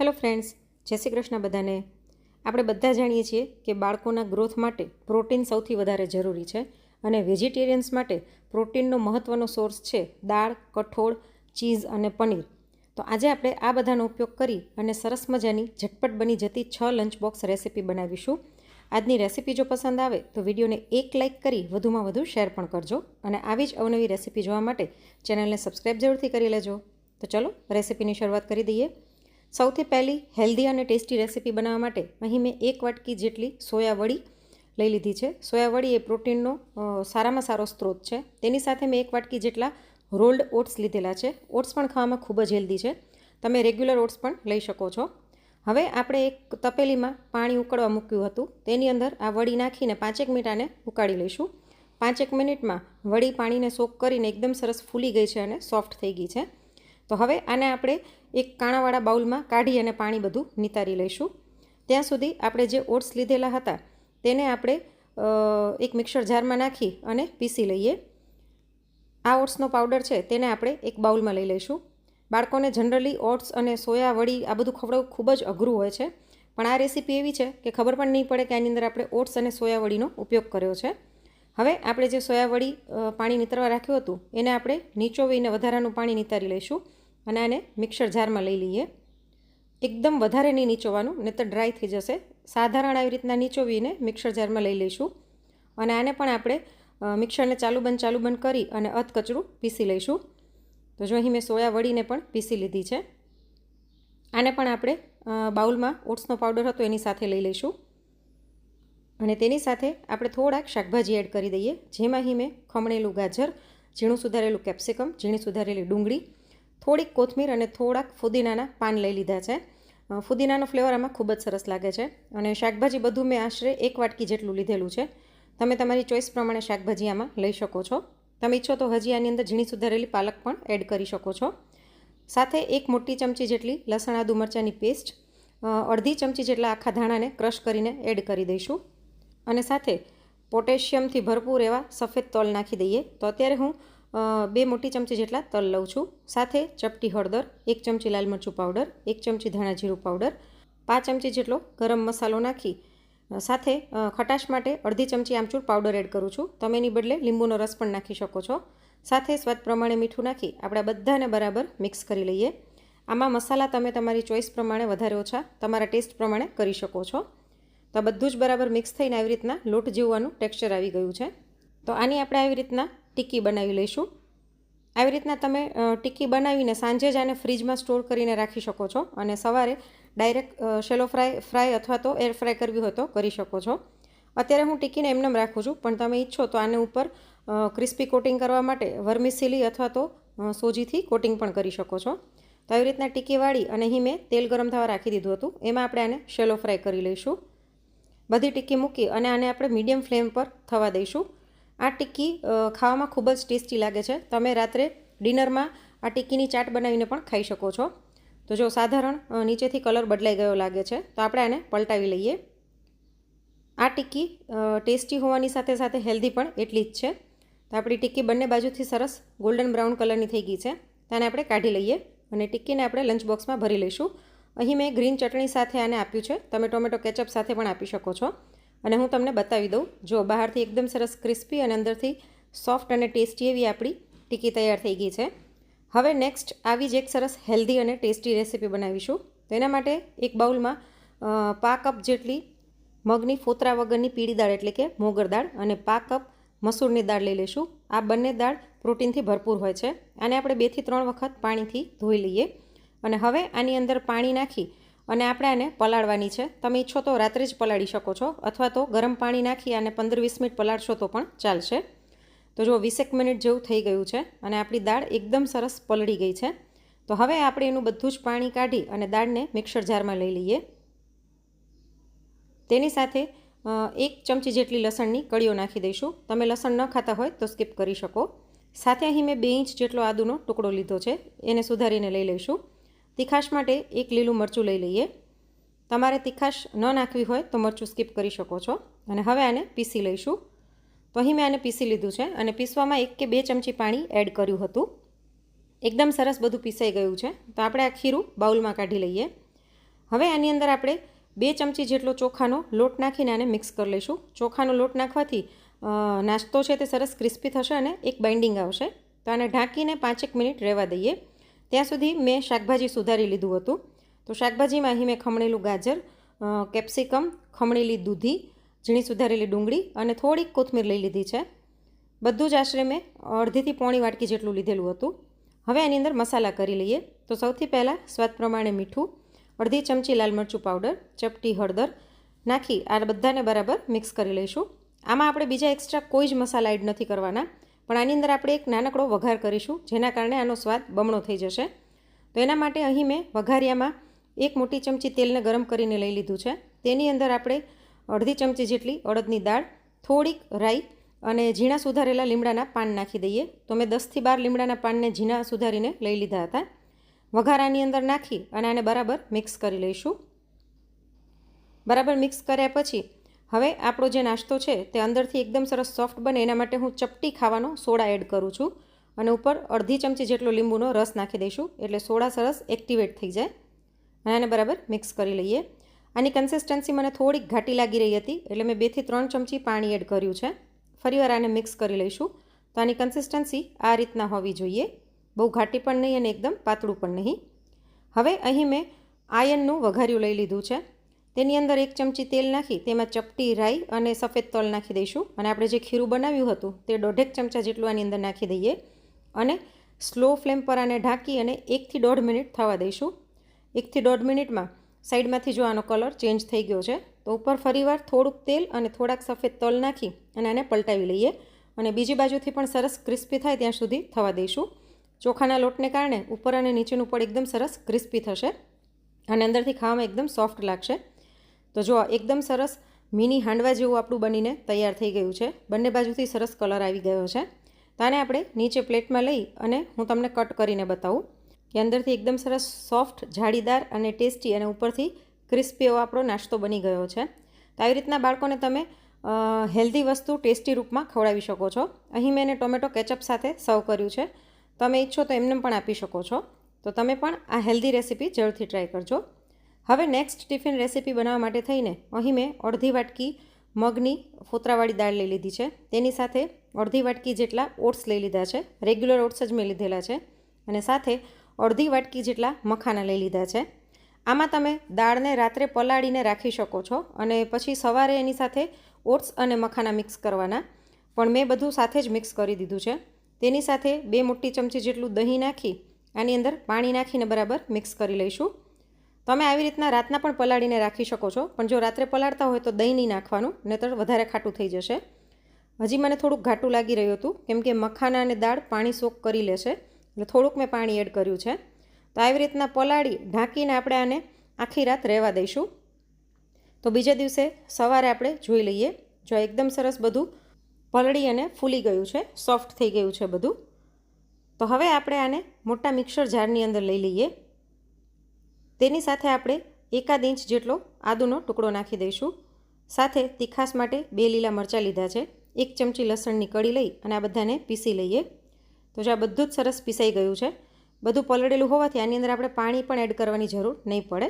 Hello friends, જય શ્રી કૃષ્ણ બધાને। આપણે બધા જાણીએ છીએ કે બાળકોના ગ્રોથ માટે પ્રોટીન સૌથી વધારે જરૂરી છે અને વેજીટેરિયન્સ માટે પ્રોટીનનો મહત્ત્વનો સોર્સ છે દાળ, કઠોળ, ચીઝ અને પનીર। તો આજે આપણે આ બધાનો ઉપયોગ કરી અને સરસ મજાની ઝટપટ બની જતી 6 લંચ બોક્સ રેસીપી બનાવીશું। આજની રેસીપી જો પસંદ આવે તો વિડીયોને એક લાઇક કરી વધુમાં વધુ શેર પણ કરજો અને આવી જ અવનવી રેસીપી જોવા માટે ચેનલને સબસ્ક્રાઈબ જરૂરથી કરી લેજો। તો ચલો રેસીપીની શરૂઆત કરી દઈએ। સૌથી પહેલી હેલ્ધી અને ટેસ્ટી રેસીપી બનાવવા માટે અહીં મેં 1 વાટકી જેટલી સોયા વડી લઈ લીધી છે। સોયા વડી એ પ્રોટીનનો સારામાં સારો સ્ત્રોત છે। તેની સાથે મેં 1 વાટકી જેટલા રોલ્ડ ઓટ્સ લીધેલા છે। ઓટ્સ પણ ખાવામાં ખૂબ જ હેલ્ધી છે, તમે રેગ્યુલર ઓટ્સ પણ લઈ શકો છો। હવે આપણે એક તપેલીમાં પાણી ઉકળવા મૂક્યું હતું, તેની અંદર આ વડી નાખીને 5 મિનિટ આને ઉકાળી લઈશું। 5 મિનિટમાં વડી પાણીને સોક કરીને એકદમ સરસ ફૂલી ગઈ છે અને સોફ્ટ થઈ ગઈ છે। તો હવે આને આપણે એક કાણાવાળા બાઉલમાં કાઢી અને પાણી બધું નિતારી લઈશું। ત્યાં સુધી આપણે જે ઓટ્સ લીધેલા હતા તેને આપણે એક મિક્સર જારમાં નાખી અને પીસી લઈએ। આ ઓટ્સનો પાવડર છે તેને આપણે એક બાઉલમાં લઈ લઈશું। બાળકોને જનરલી ઓટ્સ અને સોયા વડી આ બધું ખવડાવવું ખૂબ જ અઘરું હોય છે, પણ આ રેસીપી એવી છે કે ખબર પણ નહીં પડે કે આની અંદર આપણે ઓટ્સ અને સોયા વડીનો ઉપયોગ કર્યો છે। હવે આપણે જે સોયા વડી પાણી નિતરવા રાખ્યું હતું એને આપણે નીચોવીને વધારાનું પાણી નિતારી લઈશું અને આને મિક્સર જારમાં લઈ લઈએ। એકદમ વધારે નહીં નીચોવાનું, નહીં તો ડ્રાય થઈ જશે। સાધારણ આવી રીતના નીચોવીને મિક્સર જારમાં લઈ લઈશું અને આને પણ આપણે મિક્સરને ચાલુ બંધ કરી અને અધકચરું પીસી લઈશું। તો જો અહીં મેં સોયા વડીને પણ પીસી લીધી છે। આને પણ આપણે બાઉલમાં ઓટ્સનો પાવડર હતો એની સાથે લઈ લઈશું અને તેની સાથે આપણે થોડાક શાકભાજી એડ કરી દઈએ, જેમાં અહીં મેં ખમણેલું ગાજર, ઝીણું સુધારેલું કેપ્સિકમ, ઝીણી સુધારેલી ડુંગળી, થોડીક કોથમીર અને થોડાક ફુદીનાના પાન લઈ લીધા છે। ફુદીનાનો ફ્લેવર આમાં ખૂબ જ સરસ લાગે છે અને શાકભાજી બધું મેં આશરે 1 વાટકી જેટલું લીધેલું છે। તમે તમારી ચોઈસ પ્રમાણે શાકભાજી આમાં લઈ શકો છો। તમે ઈચ્છો તો હજી આની અંદર ઝીણી સુધારેલી પાલક પણ એડ કરી શકો છો। સાથે 1 મોટી ચમચી જેટલી લસણ આદુ મરચાંની પેસ્ટ, અડધી ચમચી જેટલા આખા ધાણાને ક્રશ કરીને એડ કરી દઈશું અને સાથે પોટેશિયમથી ભરપૂર એવા સફેદ તલ નાખી દઈએ। તો અત્યારે હું 2 મોટી ચમચી જેટલા તલ લઉં છું। સાથે ચપટી હળદર, 1 ચમચી લાલ મરચું પાવડર, 1 ચમચી ધાણા જીરું પાવડર, 5 ચમચી જેટલો ગરમ મસાલો નાખી સાથે ખટાશ માટે અડધી ચમચી આમચૂર પાવડર એડ કરું છું। તમે એની બદલે લીંબુનો રસ પણ નાખી શકો છો। સાથે સ્વાદ પ્રમાણે મીઠું નાખી આપણે બધાને બરાબર મિક્સ કરી લઈએ। આમાં મસાલા તમે તમારી ચોઈસ પ્રમાણે વધારે ઓછા તમારા ટેસ્ટ પ્રમાણે કરી શકો છો। તો બધું જ બરાબર મિક્સ થઈને આવી રીતના લોટ જેવું ટેક્સચર આવી ગયું છે। તો આની આપણે આવી રીતના ટિક્કી બનાવી લઈશું। આવી રીતના તમે ટિક્કી બનાવીને સાંજે જ આને ફ્રીજમાં સ્ટોર કરીને રાખી શકો છો અને સવારે ડાયરેક્ટ શેલો ફ્રાય અથવા તો એર ફ્રાય કરવી હોય તો કરી શકો છો। અત્યારે હું ટિક્કીને એમનેમ રાખું છું, પણ તમે ઈચ્છો તો આને ઉપર ક્રિસ્પી કોટિંગ કરવા માટે વર્મિસેલી અથવા તો સોજીથી કોટિંગ પણ કરી શકો છો। તો આવી રીતના ટિક્કી વાળી અને અહીં મેં તેલ ગરમ થવા રાખી દીધું હતું, એમાં આપણે આને શેલો ફ્રાય કરી લઈશું। બધી ટિક્કી મૂકી અને આને આપણે મીડિયમ ફ્લેમ પર થવા દઈશું। આ ટિક્કી ખાવામાં ખૂબ જ ટેસ્ટી લાગે છે। તમે રાત્રે ડિનરમાં આ ટિક્કીની ચાટ બનાવીને પણ ખાઈ શકો છો। તો જો સાધારણ નીચેથી કલર બદલાઈ ગયો લાગે છે તો આપણે આને પલટાવી લઈએ। આ ટિક્કી ટેસ્ટી હોવાની સાથે સાથે હેલ્ધી પણ એટલી જ છે। તો આપણી ટિક્કી બંને બાજુથી સરસ ગોલ્ડન બ્રાઉન કલરની થઈ ગઈ છે, તો આને આપણે કાઢી લઈએ અને ટિક્કીને આપણે લંચ બોક્સમાં ભરી લઈશું। અહીં મેં ગ્રીન ચટણી સાથે આને આપ્યું છે, તમે ટોમેટો કેચઅપ સાથે પણ આપી શકો છો અને હું તમને બતાવી દઉં। જો બહારથી એકદમ સરસ ક્રિસ્પી અને અંદરથી સોફ્ટ અને ટેસ્ટી એવી આપણી ટિક્કી તૈયાર થઈ ગઈ છે। હવે નેક્સ્ટ આવી જ એક સરસ હેલ્ધી અને ટેસ્ટી રેસીપી બનાવીશું। તો એના માટે એક બાઉલમાં પા કપ જેટલી મગની ફોતરા વગરની પીળી દાળ એટલે કે મોગર દાળ અને પા કપ મસૂરની દાળ લઈ લઈશું। આ બંને દાળ પ્રોટીનથી ભરપૂર હોય છે। આને આપણે 2 થી 3 વખત પાણીથી ધોઈ લઈએ અને હવે આની અંદર પાણી નાખી અને આપણે આને પલાળવાની છે। તમે ઈચ્છો તો રાત્રે જ પલાળી શકો છો અથવા તો ગરમ પાણી નાખી અને 15-20 મિનિટ પલાળશો તો પણ ચાલશે। તો જો 20 મિનિટ જેવું થઈ ગયું છે અને આપણી દાળ એકદમ સરસ પલળી ગઈ છે। તો હવે આપણે એનું બધું જ પાણી કાઢી અને દાળને મિક્સર જારમાં લઈ લઈએ। તેની સાથે 1 ચમચી જેટલી લસણની કળીઓ નાખી દઈશું। તમે લસણ ન ખાતા હોય તો સ્કીપ કરી શકો। સાથે અહીં મેં 2 ઇંચ જેટલો આદુનો ટુકડો લીધો છે, એને સુધારીને લઈ લઈશું। તીખાશ માટે 1 લીલું મરચું લઈ લઈએ। તમારે તીખાશ ન નાખવી હોય તો મરચું સ્કીપ કરી શકો છો અને હવે આને પીસી લઈશું। તો અહીં મેં આને પીસી લીધું છે અને પીસવામાં 1 કે 2 ચમચી પાણી એડ કર્યું હતું। એકદમ સરસ બધું પીસાઈ ગયું છે। તો આપણે આ ખીરું બાઉલમાં કાઢી લઈએ। હવે આની અંદર આપણે 2 ચમચી જેટલો ચોખાનો લોટ નાખીને આને મિક્સ કરી લઈશું. ચોખાનો લોટ નાખવાથી નાસ્તો છે તે સરસ ક્રિસ્પી થશે અને એક બાઇન્ડિંગ આવશે. તો આને ઢાંકીને 5-1 મિનિટ રહેવા દઈએ. ત્યાં સુધી મેં શાકભાજી સુધારી લીધું હતું. તો શાકભાજીમાં અહીં મેં ખમણેલું ગાજર, કેપ્સિકમ, ખમણેલી દૂધી, ઝીણી સુધારેલી ડુંગળી અને થોડીક કોથમીર લઈ લીધી છે. બધું જ આશરે મેં અડધીથી પોણી વાટકી જેટલું લીધેલું હતું. હવે આની અંદર મસાલા કરી લઈએ. તો સૌથી પહેલાં સ્વાદ પ્રમાણે મીઠું, અડધી ચમચી લાલ મરચું પાવડર, ચપટી હળદર નાખી આ બધાને બરાબર મિક્સ કરી લઈશું. આમાં આપણે બીજા એક્સ્ટ્રા કોઈ જ મસાલા એડ નથી કરવાના, પણ આની અંદર આપણે એક નાનકડો વઘાર કરીશું, જેના કારણે આનો સ્વાદ બમણો થઈ જશે. તો એના માટે અહીં મેં વઘારિયામાં 1 મોટી ચમચી તેલને ગરમ કરીને લઈ લીધું છે. તેની અંદર આપણે અડધી ચમચી જેટલી અડદની દાળ, થોડીક રાઈ અને ઝીણા સુધારેલા લીમડાના પાન નાખી દઈએ. તો મેં 10થી 12 લીમડાના પાનને ઝીણા સુધારીને લઈ લીધા હતા. વઘારાની અંદર નાખી અને આને બરાબર મિક્સ કરી લઈશું. બરાબર મિક્સ કર્યા પછી હવે આપણો જે નાસ્તો છે તે અંદરથી એકદમ સરસ સોફ્ટ બને એના માટે હું ચપટી ખાવાનો સોડા એડ કરું છું અને ઉપર અડધી ચમચી જેટલો લીંબુનો રસ નાખી દઈશું, એટલે સોડા સરસ એક્ટિવેટ થઈ જાય. અને આને બરાબર મિક્સ કરી લઈએ. આની કન્સિસ્ટન્સી મને થોડીક ઘાટી લાગી રહી હતી, એટલે મેં 2થી 3 ચમચી પાણી એડ કર્યું છે. ફરીવાર આને મિક્સ કરી લઈશું. તો આની કન્સિસ્ટન્સી આ રીતના હોવી જોઈએ, બહુ ઘાટી પણ નહીં અને એકદમ પાતળું પણ નહીં. હવે અહીં મેં આયનનું વઘાર્યું લઈ લીધું છે. તેની અંદર 1 ચમચી તેલ નાખી તેમાં ચપટી રાઈ અને સફેદ તલ નાખી દઈશું. અને આપણે જે ખીરું બનાવ્યું હતું તે 1.5 ચમચા જેટલું આની અંદર નાખી દઈએ અને સ્લો ફ્લેમ પર આને ઢાંકી અને 1 થી 1.5 મિનિટ થવા દઈશું. 1 થી 1.5 મિનિટમાં સાઈડમાંથી જો આનો કલર ચેન્જ થઈ ગયો છે તો ઉપર ફરીવાર થોડુંક તેલ અને થોડાક સફેદ તલ નાખી અને આને પલટાવી લઈએ અને બીજી બાજુથી પણ સરસ ક્રિસ્પી થાય ત્યાં સુધી થવા દઈશું. ચોખાના લોટને કારણે ઉપર અને નીચેનું પડ એકદમ સરસ ક્રિસ્પી થશે અને અંદરથી ખાવામાં એકદમ સોફ્ટ લાગશે. તો જો એકદમ સરસ મિની હાંડવા જેવું આપણું બનીને તૈયાર થઈ ગયું છે. બંને બાજુથી સરસ કલર આવી ગયો છે. તો આને આપણે નીચે પ્લેટમાં લઈ અને હું તમને કટ કરીને બતાવું કે અંદરથી એકદમ સરસ સોફ્ટ, જાળીદાર અને ટેસ્ટી અને ઉપરથી ક્રિસ્પી એવો આપણો નાસ્તો બની ગયો છે. તો આવી રીતના બાળકોને તમે હેલ્ધી વસ્તુ ટેસ્ટી રૂપમાં ખવડાવી શકો છો. અહીં મેં એને ટોમેટો કેચઅપ સાથે સર્વ કર્યું છે. તમે ઈચ્છો તો એમને પણ આપી શકો છો. તો તમે પણ આ હેલ્ધી રેસીપી જરૂરથી ટ્રાય કરજો. હવે નેક્સ્ટ ટિફિન રેસીપી બનાવવા માટે થઈને અહીં મેં અડધી વાટકી મગની ફોતરાવાળી દાળ લઈ લીધી છે. તેની સાથે અડધી વાટકી જેટલા ઓટ્સ લઈ લીધા છે. રેગ્યુલર ઓટ્સ જ મેં લીધેલા છે. અને સાથે અડધી વાટકી જેટલા મખાના લઈ લીધા છે. આમાં તમે દાળને રાત્રે પલાળીને રાખી શકો છો અને પછી સવારે એની સાથે ઓટ્સ અને મખાના મિક્સ કરવાના, પણ મેં બધું સાથે જ મિક્સ કરી દીધું છે. તેની સાથે 2 મોટી ચમચી જેટલું દહીં નાખી આની અંદર પાણી નાખીને બરાબર મિક્સ કરી લઈશું. તમે આવી રીતના રાતના પણ પલાળીને રાખી શકો છો, પણ જો રાત્રે પલાળતા હોય તો દહીં નહીં નાખવાનું, નહીંતર વધારે ખાટું થઈ જશે. હજી મને થોડુંક ઘાટું લાગી રહ્યું હતું કેમ કે મખાના અને દાળ પાણી સોક કરી લેશે, એટલે થોડુંક મેં પાણી એડ કર્યું છે. તો આવી રીતના પલાળી ઢાંકીને આપણે આને આખી રાત રહેવા દઈશું. તો બીજા દિવસે સવારે આપણે જોઈ લઈએ. જો એકદમ સરસ બધું પલળી અને ફૂલી ગયું છે, સોફ્ટ થઈ ગયું છે બધું. તો હવે આપણે આને મોટા મિક્સર જારની અંદર લઈ લઈએ. તેની સાથે આપણે 1 ઇંચ જેટલો આદુનો ટુકડો નાખી દઈશું. સાથે તીખાસ માટે 2 લીલા મરચાં લીધા છે. 1 ચમચી લસણની કળી લઈ અને આ બધાને પીસી લઈએ. તો જો આ બધું જ સરસ પીસાઈ ગયું છે. બધું પલળેલું હોવાથી આની અંદર આપણે પાણી પણ એડ કરવાની જરૂર નહીં પડે.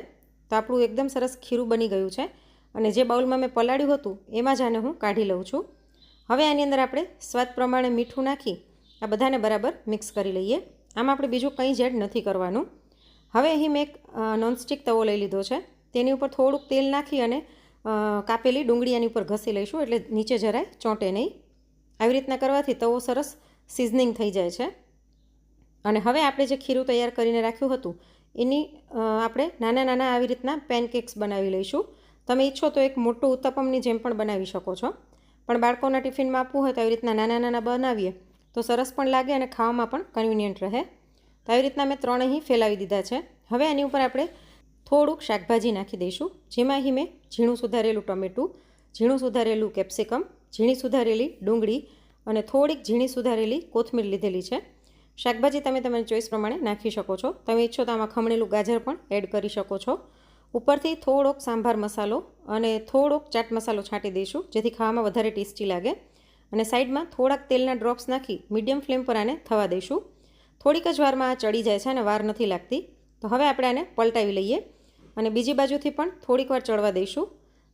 તો આપણું એકદમ સરસ ખીરું બની ગયું છે અને જે બાઉલમાં મેં પલાળ્યું હતું એમાં જ આને હું કાઢી લઉં છું. હવે આની અંદર આપણે સ્વાદ પ્રમાણે મીઠું નાખી આ બધાને બરાબર મિક્સ કરી લઈએ. આમાં આપણે બીજું કંઈ જ એડ નથી કરવાનું. હવે અહીં મેં એક નોનસ્ટિક તવો લઈ લીધો છે. તેની ઉપર થોડુંક તેલ નાખી અને કાપેલી ડુંગળી આની ઉપર ઘસી લઈશું, એટલે નીચે જરાય ચોંટે નહીં. આવી રીતના કરવાથી તવો સરસ સિઝનિંગ થઈ જાય છે. અને હવે આપણે જે ખીરું તૈયાર કરીને રાખ્યું હતું એની આપણે નાના નાના આવી રીતના પેનકેક્સ બનાવી લઈશું. તમે ઈચ્છો તો એક મોટું ઉત્તપમની જેમ પણ બનાવી શકો છો, પણ બાળકોના ટિફિનમાં આપવું હોય તો આવી રીતના નાના નાના બનાવીએ તો સરસ પણ લાગે અને ખાવામાં પણ કન્વિનિયન્ટ રહે. તો આવી રીતના મેં 3 અહીં ફેલાવી દીધા છે. હવે આની ઉપર આપણે થોડુંક શાકભાજી નાખી દઈશું, જેમાં અહીં મેં ઝીણું સુધારેલું ટમેટું, ઝીણું સુધારેલું કેપ્સિકમ, ઝીણી સુધારેલી ડુંગળી અને થોડીક ઝીણી સુધારેલી કોથમીર લીધેલી છે. શાકભાજી તમે તમારી ચોઈસ પ્રમાણે નાખી શકો છો. તમે ઈચ્છો તો આમાં ખમણેલું ગાજર પણ એડ કરી શકો છો. ઉપરથી થોડોક સાંભાર મસાલો અને થોડોક ચાટ મસાલો છાંટી દઈશું, જેથી ખાવામાં વધારે ટેસ્ટી લાગે. અને સાઈડમાં થોડાક તેલના ડ્રોપ્સ નાખી મીડિયમ ફ્લેમ પર આને થવા દઈશું. થોડીક જ વારમાં આ ચડી જાય છે અને વાર નથી લાગતી. તો હવે આપણે આને પલટાવી લઈએ. અને બીજી બાજુથી પણ થોડીક વાર ચડવા દઈશું.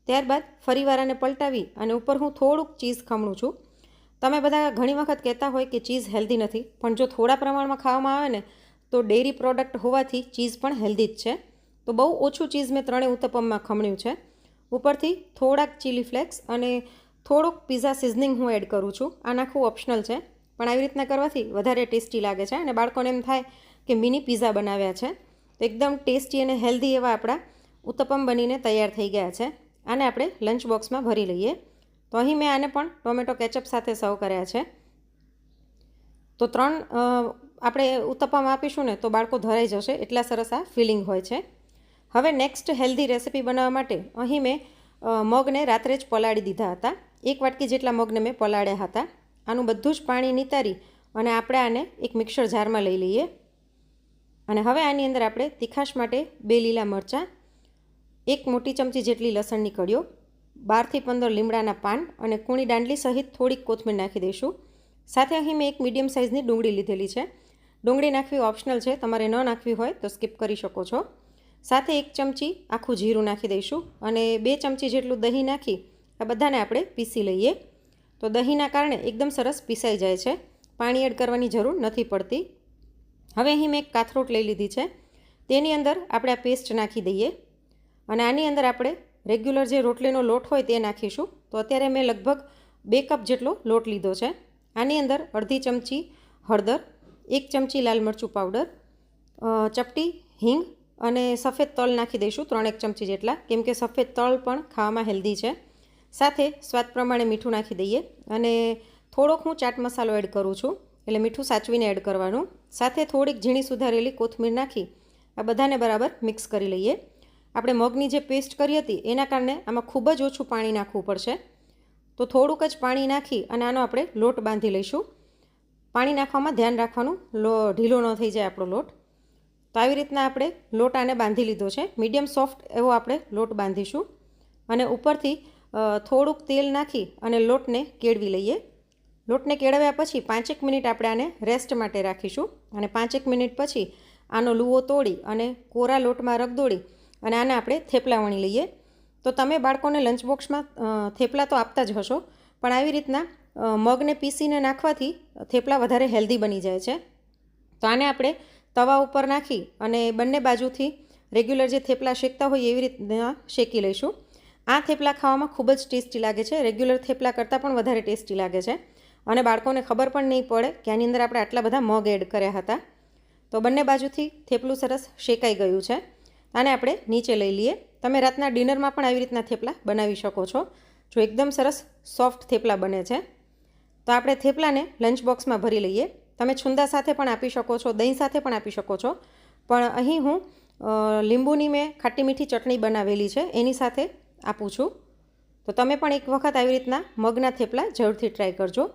ત્યારબાદ ફરીવાર આને પલટાવી અને ઉપર હું થોડુંક ચીઝ ખમણું છું. તમે બધા ઘણી વખત કહેતા હોય કે ચીઝ હેલ્ધી નથી, પણ જો થોડા પ્રમાણમાં ખાવામાં આવે ને તો ડેરી પ્રોડક્ટ હોવાથી ચીઝ પણ હેલ્ધી જ છે. તો બહુ ઓછું ચીઝ મેં ત્રણેય ઉત્તપમમાં ખમણ્યું છે. ઉપરથી થોડાક ચીલી ફ્લેક્સ અને થોડુંક પિઝા સિઝનિંગ હું એડ કરું છું. આ નાખવું ઓપ્શનલ છે, પણ આવી રીતના કરવાથી વધારે ટેસ્ટી લાગે છે અને બાળકોને એમ થાય કે મિની પિઝા બનાવ્યા છે. તો એકદમ ટેસ્ટી અને હેલ્ધી એવા આપણા ઉત્તપમ બનીને તૈયાર થઈ ગયા છે. આને આપણે લંચ બોક્સમાં ભરી લઈએ. તો અહીં મેં આને પણ ટોમેટો કેચઅપ સાથે સર્વ કર્યા છે. તો 3 આપણે ઉત્તપમ આપીશું ને તો બાળકો ધરાઈ જશે, એટલા સરસ આ ફિલિંગ હોય છે. હવે નેક્સ્ટ હેલ્ધી રેસિપી બનાવવા માટે અહીં મેં મગને રાત્રે જ પલાળી દીધા હતા. 1 વાટકી જેટલા મગને મેં પલાળ્યા હતા. આનું બધું જ પાણી નિતારી અને આપણે આને એક મિક્સર જારમાં લઈ લઈએ. અને હવે આની અંદર આપણે તીખાશ માટે 2 લીલા મરચાં, 1 મોટી ચમચી જેટલી લસણની કળીઓ, 12 થી 15 લીમડાના પાન અને કૂણી દાંડલી સહિત થોડીક કોથમીર નાખી દઈશું. સાથે અહીં મેં એક મીડિયમ સાઇઝની ડુંગળી લીધેલી છે. ડુંગળી નાખવી ઓપ્શનલ છે, તમારે ન નાખવી હોય તો સ્કીપ કરી શકો છો. સાથે 1 ચમચી આખું જીરું નાખી દઈશું અને 2 ચમચી જેટલું દહીં નાખી આ બધાને આપણે પીસી લઈએ. તો દહીંના કારણે એકદમ સરસ પીસાઈ જાય છે, પાણી એડ કરવાની જરૂર નથી પડતી. હવે અહીં મેં એક કાથરોટ લઈ લીધી છે, તેની અંદર આપણે આ પેસ્ટ નાખી દઈએ અને આની અંદર આપણે રેગ્યુલર જે રોટલીનો લોટ હોય તે નાખીશું. તો અત્યારે મેં લગભગ 2 કપ જેટલો લોટ લીધો છે. આની અંદર અડધી ચમચી હળદર, 1 ચમચી લાલ મરચું પાવડર, ચપટી હિંગ અને સફેદ તલ નાખી દઈશું 3 ચમચી જેટલા, કેમ કે સફેદ તલ પણ ખાવામાં હેલ્ધી છે. સાથે સ્વાદ પ્રમાણે મીઠું નાખી દઈએ અને થોડોક હું ચાટ મસાલો એડ કરું છું, એટલે મીઠું સાચવીને એડ કરવાનું. સાથે થોડીક ઝીણી સુધારેલી કોથમીર નાખી આ બધાને બરાબર મિક્સ કરી લઈએ. આપણે મગની જે પેસ્ટ કરી હતી એના કારણે આમાં ખૂબ જ ઓછું પાણી નાખવું પડશે. તો થોડુંક જ પાણી નાખી અને આનો આપણે લોટ બાંધી લઈશું. પાણી નાખવામાં ધ્યાન રાખવાનું, ઢીલો ન થઈ જાય આપણો લોટ. તો આવી રીતના આપણે લોટ આને બાંધી લીધો છે. મીડિયમ સોફ્ટ એવો આપણે લોટ બાંધીશું અને ઉપરથી થોડુંક તેલ નાખી અને લોટને કેળવી લઈએ. લોટને કેળવ્યા પછી 5 મિનિટ આપણે આને રેસ્ટ માટે રાખીશું અને 5 મિનિટ પછી આનો લૂવો તોડી અને કોરા લોટમાં રગદોળી અને આને આપણે થેપલા વણી લઈએ. તો તમે બાળકોને લંચ બોક્સમાં થેપલા તો આપતા જ હશો, પણ આવી રીતના મગને પીસીને નાખવાથી થેપલા વધારે હેલ્ધી બની જાય છે. તો આને આપણે તવા ઉપર નાખી અને બંને બાજુથી રેગ્યુલર જે થેપલા શેકતા હોય એવી રીતના શેકી લઈશું. આ થેપલા ખાવામાં ખૂબ જ ટેસ્ટી લાગે છે, રેગ્યુલર થેપલા કરતાં પણ વધારે ટેસ્ટી લાગે છે અને બાળકોને ખબર પણ નહીં પડે કે આની અંદર આપણે આટલા બધા મગ એડ કર્યા હતા. તો બંને બાજુથી થેપલું સરસ શેકાઈ ગયું છે. આને આપણે નીચે લઈ લઈએ. તમે રાતના ડિનરમાં પણ આવી રીતના થેપલા બનાવી શકો છો, જો એકદમ સરસ સોફ્ટ થેપલા બને છે. તો આપણે થેપલાને લંચ બોક્સમાં ભરી લઈએ. તમે છુંદા સાથે પણ આપી શકો છો, દહીં સાથે પણ આપી શકો છો, પણ અહીં હું લીંબુની મેં ખાટી મીઠી ચટણી બનાવેલી છે એની સાથે આપું છું. તો તમે પણ એક વખત આવી રીતના મગના થેપલા જરૂરથી ટ્રાય કરજો.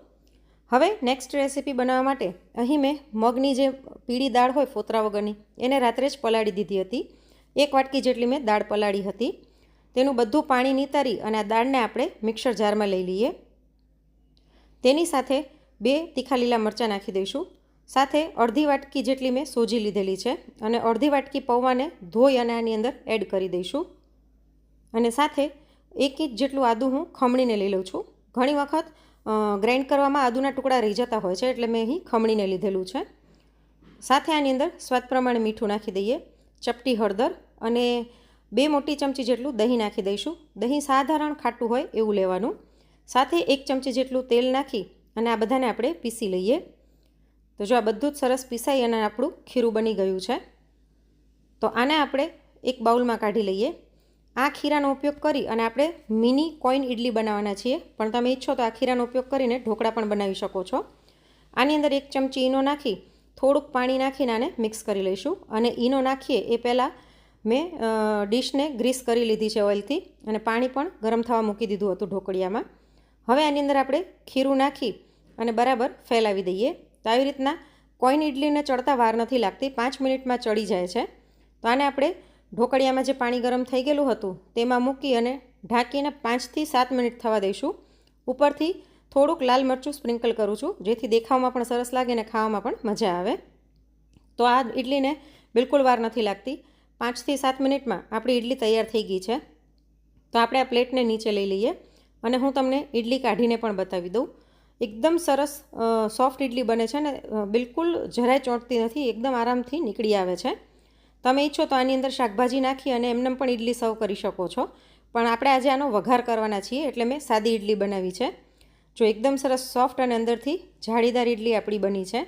હવે નેક્સ્ટ રેસીપી બનાવવા માટે અહીં મેં મગની જે પીળી દાળ હોય ફોતરા વગરની એને રાત્રે જ પલાળી દીધી હતી. 1 વાટકી જેટલી મેં દાળ પલાળી હતી. તેનું બધું પાણી નિતારી અને આ દાળને આપણે મિક્સર જારમાં લઈ લઈએ. તેની સાથે 2 તીખા લીલા મરચાં નાખી દઈશું. સાથે અડધી વાટકી જેટલી મેં સોજી લીધેલી છે અને અડધી વાટકી પૌવાને ધોઈ અને આની અંદર એડ કરી દઈશું. અને સાથે 1 ઇંચ જેટલું આદું હું ખમણીને લઈ લઉં છું. ઘણી વખત ગ્રાઇન્ડ કરવામાં આદુના ટુકડા રહી જતા હોય છે, એટલે મેં અહીં ખમણીને લીધેલું છે. સાથે આની અંદર સ્વાદ પ્રમાણે મીઠું નાખી દઈએ, ચપટી હળદર અને 2 મોટી ચમચી જેટલું દહીં નાખી દઈશું. દહીં સાધારણ ખાટું હોય એવું લેવાનું. સાથે 1 ચમચી જેટલું તેલ નાખી અને આ બધાને આપણે પીસી લઈએ. તો જો આ બધું જ સરસ પીસાઈ અને આપણું ખીરું બની ગયું છે. તો આને આપણે એક બાઉલમાં કાઢી લઈએ. આ ખીરાનો ઉપયોગ કરી અને આપણે મિની કોઈન ઇડલી બનાવવાના છીએ, પણ તમે ઈચ્છો તો આ ખીરાનો ઉપયોગ કરીને ઢોકળા પણ બનાવી શકો છો. આની અંદર 1 ચમચી ઈનો નાખી થોડુંક પાણી નાખીને આને મિક્સ કરી લઈશું. અને ઈનો નાખીએ એ પહેલાં મેં ડીશને ગ્રીસ કરી લીધી છે ઓઇલથી અને પાણી પણ ગરમ થવા મૂકી દીધું હતું ઢોકળિયામાં. હવે આની અંદર આપણે ખીરું નાખી અને બરાબર ફેલાવી દઈએ. તો આવી રીતના કોઈન ઇડલીને ચડતા વાર નથી લાગતી, 5 મિનિટમાં ચડી જાય છે. તો આને આપણે ઢોકળિયામાં જે પાણી ગરમ થઈ ગયેલું હતું તેમાં મૂકી અને ઢાંકીને 5 થી 7 મિનિટ થવા દઈશું. ઉપરથી થોડુંક લાલ મરચું સ્પ્રિંકલ કરું છું, જેથી દેખાવમાં પણ સરસ લાગે અને ખાવામાં પણ મજા આવે. તો આ ઇડલીને બિલકુલ વાર નથી લાગતી. 5 થી 7 મિનિટમાં આપણી ઇડલી તૈયાર થઈ ગઈ છે. તો આપણે આ પ્લેટને નીચે લઈ લઈએ અને હું તમને ઇડલી કાઢીને પણ બતાવી દઉં. એકદમ સરસ સોફ્ટ ઇડલી બને છે ને બિલકુલ જરાય ચોંટતી નથી, એકદમ આરામથી નીકળી આવે છે. તમે ઈચ્છો તો આની અંદર શાકભાજી નાખી અને એમને પણ ઇડલી સર્વ કરી શકો છો, પણ આપણે આજે આનો વઘાર કરવાના છીએ એટલે મેં સાદી ઇડલી બનાવી છે. જો એકદમ સરસ સોફ્ટ અને અંદરથી જાળીદાર ઇડલી આપણી બની છે.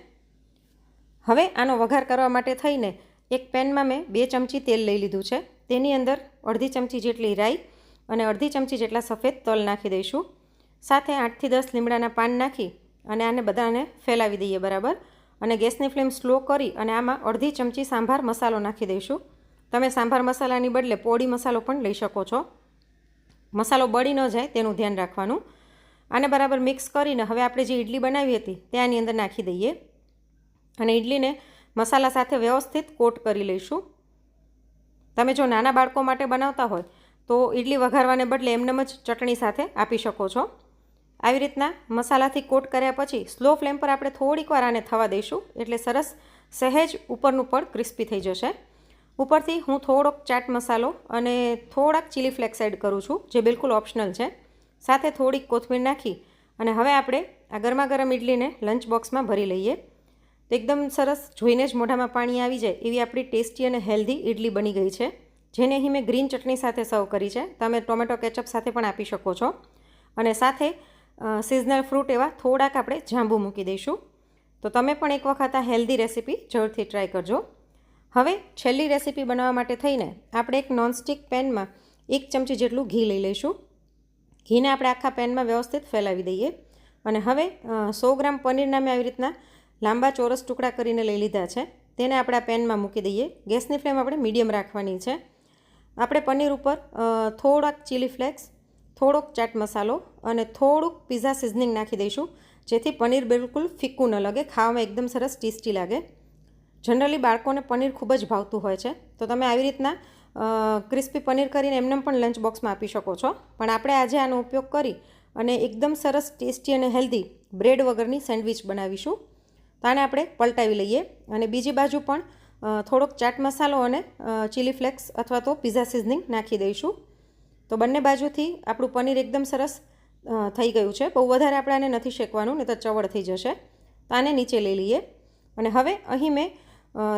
હવે આનો વઘાર કરવા માટે થઈને એક પેનમાં મેં 2 ચમચી તેલ લઈ લીધું છે. તેની અંદર અડધી ચમચી જેટલી રાઈ અને અડધી ચમચી જેટલા સફેદ તલ નાખી દઈશું. સાથે 8 થી 10 લીમડાના પાન નાખી અને આને બધાને ફેલાવી દઈએ બરાબર. અને ગેસની ફ્લેમ સ્લો કરી અને આમાં અડધી ચમચી સાંભાર મસાલો નાખી દઈશું. તમે સાંભાર મસાલાની બદલે પોડી મસાલો પણ લઈ શકો છો. મસાલો બળી ન જાય તેનું ધ્યાન રાખવાનું. આને બરાબર મિક્સ કરીને હવે આપણે જે ઇડલી બનાવી હતી તે આની અંદર નાખી દઈએ અને ઇડલીને મસાલા સાથે વ્યવસ્થિત કોટ કરી લઈશું. તમે જો નાના બાળકો માટે બનાવતા હોય તો ઇડલી વઘારવાને બદલે એમનેમ જ ચટણી સાથે આપી શકો છો. આવી રીતના મસાલાથી કોટ કર્યા પછી સ્લો ફ્લેમ પર આપણે થોડીક વાર આને થવા દઈશું એટલે સરસ સહેજ ઉપરનું પડ ક્રિસ્પી થઈ જશે. ઉપરથી હું થોડોક ચાટ મસાલો અને થોડાક ચીલી ફ્લેક્સ એડ કરું છું, જે બિલકુલ ઓપ્શનલ છે. સાથે થોડીક કોથમીર નાખી અને હવે આપણે આ ગરમા ગરમ ઇડલીને લંચ બોક્સમાં ભરી લઈએ. તો એકદમ સરસ જોઈને જ મોઢામાં પાણી આવી જાય એવી આપણી ટેસ્ટી અને હેલ્ધી ઇડલી બની ગઈ છે, જેને અહીં મેં ગ્રીન ચટણી સાથે સર્વ કરી છે. તમે ટોમેટો કેચઅપ સાથે પણ આપી શકો છો. અને સાથે સિઝનલ ફ્રૂટ એવા થોડાક આપણે જાંબુ મૂકી દઈશું. તો તમે પણ એક વખત આ હેલ્ધી રેસીપી જરૂરથી ટ્રાય કરજો. હવે છેલ્લી રેસીપી બનાવવા માટે થઈને આપણે એક નોનસ્ટિક પેનમાં 1 ચમચી જેટલું ઘી લઈ લઈશું. ઘીને આપણે આખા પેનમાં વ્યવસ્થિત ફેલાવી દઈએ અને હવે 100 ગ્રામ પનીરના મેં આવી રીતના લાંબા ચોરસ ટુકડા કરીને લઈ લીધા છે. તેને આપણે આ પેનમાં મૂકી દઈએ. ગેસની ફ્લેમ આપણે મીડિયમ રાખવાની છે. આપણે પનીર ઉપર થોડાક ચીલી ફ્લેક્સ, થોડોક ચાટ મસાલો અને થોડુંક પિઝા સિઝનિંગ નાખી દઈશું, જેથી પનીર બિલકુલ ફીક્કું ન લાગે, ખાવામાં એકદમ સરસ ટેસ્ટી લાગે. જનરલી બાળકોને પનીર ખૂબ જ ભાવતું હોય છે, તો તમે આવી રીતના ક્રિસ્પી પનીર કરીને એમને પણ લંચ બોક્સમાં આપી શકો છો. પણ આપણે આજે આનો ઉપયોગ કરી અને એકદમ સરસ ટેસ્ટી અને હેલ્ધી બ્રેડ વગરની સેન્ડવિચ બનાવીશું. તો આને આપણે પલટાવી લઈએ અને બીજી બાજુ પણ થોડોક ચાટ મસાલો અને ચીલી ફ્લેક્સ અથવા તો પિઝા સિઝનિંગ નાખી દઈશું. તો બંને બાજુથી આપણું પનીર એકદમ સરસ થઈ ગયું છે. બહુ વધારે આપણે આને નથી શેકવાનું, નહીં તો ચવડ થઈ જશે. તો આને નીચે લઈ લઈએ અને હવે અહીં મેં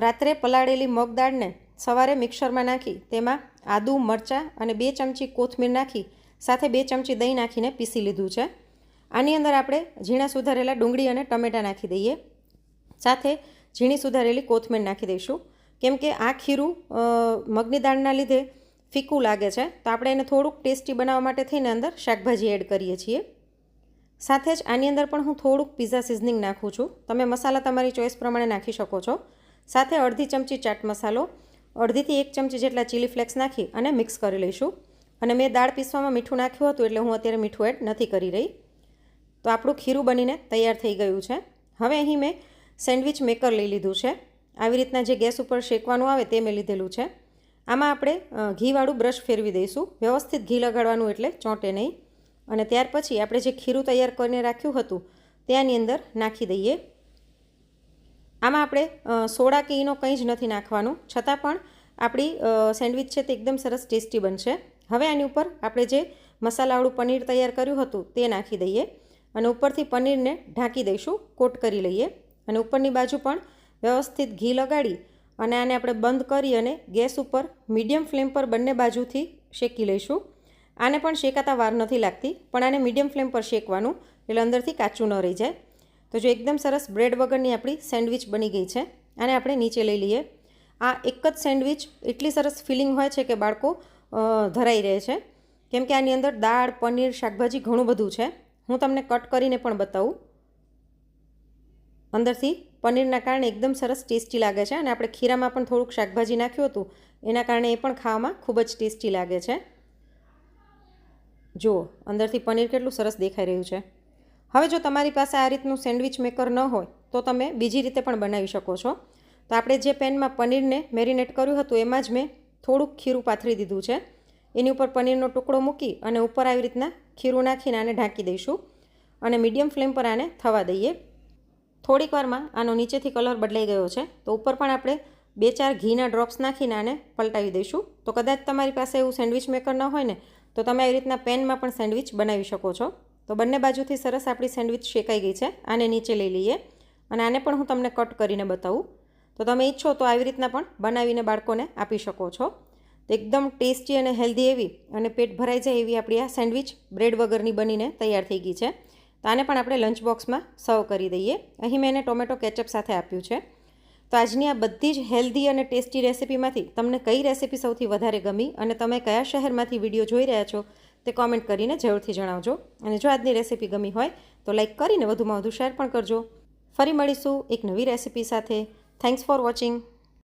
રાત્રે પલાળેલી મગ દાળને સવારે મિક્સરમાં નાખી તેમાં આદું, મરચાં અને 2 ચમચી કોથમીર નાખી સાથે 2 ચમચી દહીં નાખીને પીસી લીધું છે. આની અંદર આપણે ઝીણા સુધારેલા ડુંગળી અને ટમેટાં નાખી દઈએ. સાથે ઝીણી સુધારેલી કોથમીર નાખી દઈશું. કેમ કે આ ખીરું મગની દાળના લીધે ફીકું લાગે છે, તો આપણે એને થોડુંક ટેસ્ટી બનાવવા માટે થઈને અંદર શાકભાજી એડ કરીએ છીએ. સાથે જ આની અંદર પણ હું થોડુંક પિઝા સિઝનિંગ નાખું છું. તમે મસાલા તમારી ચોઈસ પ્રમાણે નાખી શકો છો. સાથે અડધી ચમચી ચાટ મસાલો, અડધીથી 1 ચમચી જેટલા ચીલી ફ્લેક્સ નાખી અને મિક્સ કરી લઈશું. અને મેં દાળ પીસવામાં મીઠું નાખ્યું હતું એટલે હું અત્યારે મીઠું એડ નથી કરી રહી. તો આપણું ખીરું બનીને તૈયાર થઈ ગયું છે. હવે અહીં મેં સેન્ડવિચ મેકર લઈ લીધું છે. આવી રીતના જે ગેસ ઉપર શેકવાનું આવે તે મેં લીધેલું છે. આમાં આપણે ઘીવાળું બ્રશ ફેરવી દઈશું. વ્યવસ્થિત ઘી લગાડવાનું એટલે ચોંટે નહીં. અને ત્યાર પછી આપણે જે ખીરું તૈયાર કરીને રાખ્યું હતું ત્યાંની અંદર નાખી દઈએ. આમાં આપણે સોડા કે ઈનો કંઈ જ નથી નાખવાનું, છતાં પણ આપણી સેન્ડવિચ છે તે એકદમ સરસ ટેસ્ટી બનશે. હવે આની ઉપર આપણે જે મસાલાવાળું પનીર તૈયાર કર્યું હતું તે નાખી દઈએ અને ઉપરથી પનીરને ઢાંકી દઈશું, કોટ કરી લઈએ. અને ઉપરની બાજુ પણ વ્યવસ્થિત ઘી લગાડી અને આને આપણે બંધ કરી અને ગેસ ઉપર મીડિયમ ફ્લેમ પર બંને બાજુથી શેકી લઈશું. આને પણ શેકાતા વાર નથી લાગતી, પણ આને મીડિયમ ફ્લેમ પર શેકવાનું એટલે અંદરથી કાચું ન રહી જાય. તો જો એકદમ સરસ બ્રેડ વગરની આપણી સેન્ડવિચ બની ગઈ છે. આને આપણે નીચે લઈ લઈએ. આ એક જ સેન્ડવિચ એટલી સરસ ફિલિંગ હોય છે કે બાળકો ધરાઈ રહે છે, કેમ કે આની અંદર દાળ, પનીર, શાકભાજી ઘણું બધું છે. હું તમને કટ કરીને પણ બતાવું. અંદરથી પનીરના કારણે એકદમ સરસ ટેસ્ટી લાગે છે અને આપણે ખીરામાં પણ થોડુંક શાકભાજી નાખ્યું હતું એના કારણે એ પણ ખાવામાં ખૂબ જ ટેસ્ટી લાગે છે. જુઓ અંદરથી પનીર કેટલું સરસ દેખાઈ રહ્યું છે. હવે જો તમારી પાસે આ રીતનું સેન્ડવિચ મેકર ન હોય તો તમે બીજી રીતે પણ બનાવી શકો છો. તો આપણે જે પેનમાં પનીરને મેરિનેટ કર્યું હતું એમાં જ મેં થોડુંક ખીરું પાથરી દીધું છે. એની ઉપર પનીરનો ટુકડો મૂકી અને ઉપર આવી રીતના ખીરું નાખીને આને ઢાંકી દઈશું અને મીડિયમ ફ્લેમ પર આને થવા દઈએ. થોડીક વારમાં આનો નીચેથી કલર બદલાઈ ગયો છે, તો ઉપર પણ આપણે 2-4 ઘીના ડ્રોપ્સ નાખીને આને પલટાવી દઈશું. તો કદાચ તમારી પાસે એવું સેન્ડવિચ મેકર ન હોય ને તો તમે આવી રીતના પેનમાં પણ સેન્ડવિચ બનાવી શકો છો. તો બંને બાજુથી સરસ આપણી સેન્ડવિચ શેકાઈ ગઈ છે. આને નીચે લઈ લઈએ અને આને પણ હું તમને કટ કરીને બતાવું. તો તમે ઈચ્છો તો આવી રીતના પણ બનાવીને બાળકોને આપી શકો છો. તો એકદમ ટેસ્ટી અને હેલ્ધી એવી અને પેટ ભરાઈ જાય એવી આપણી આ સેન્ડવિચ બ્રેડ વગરની બનીને તૈયાર થઈ ગઈ છે. તો આને પણ આપણે લંચ બોક્સમાં સર્વ કરી દઈએ. અહીં મેં એને ટોમેટો કેચઅપ સાથે આપ્યું છે. તો આજની આ બધી જ હેલ્ધી અને ટેસ્ટી રેસિપીમાંથી તમને કઈ રેસિપી સૌથી વધારે ગમી અને તમે કયા શહેરમાંથી વિડીયો જોઈ રહ્યા છો તે કોમેન્ટ કરીને જરૂરથી જણાવજો. અને જો આજની રેસિપી ગમી હોય તો લાઈક કરીને વધુમાં વધુ શેર પણ કરજો. ફરી મળીશું એક નવી રેસિપી સાથે. Thanks for watching.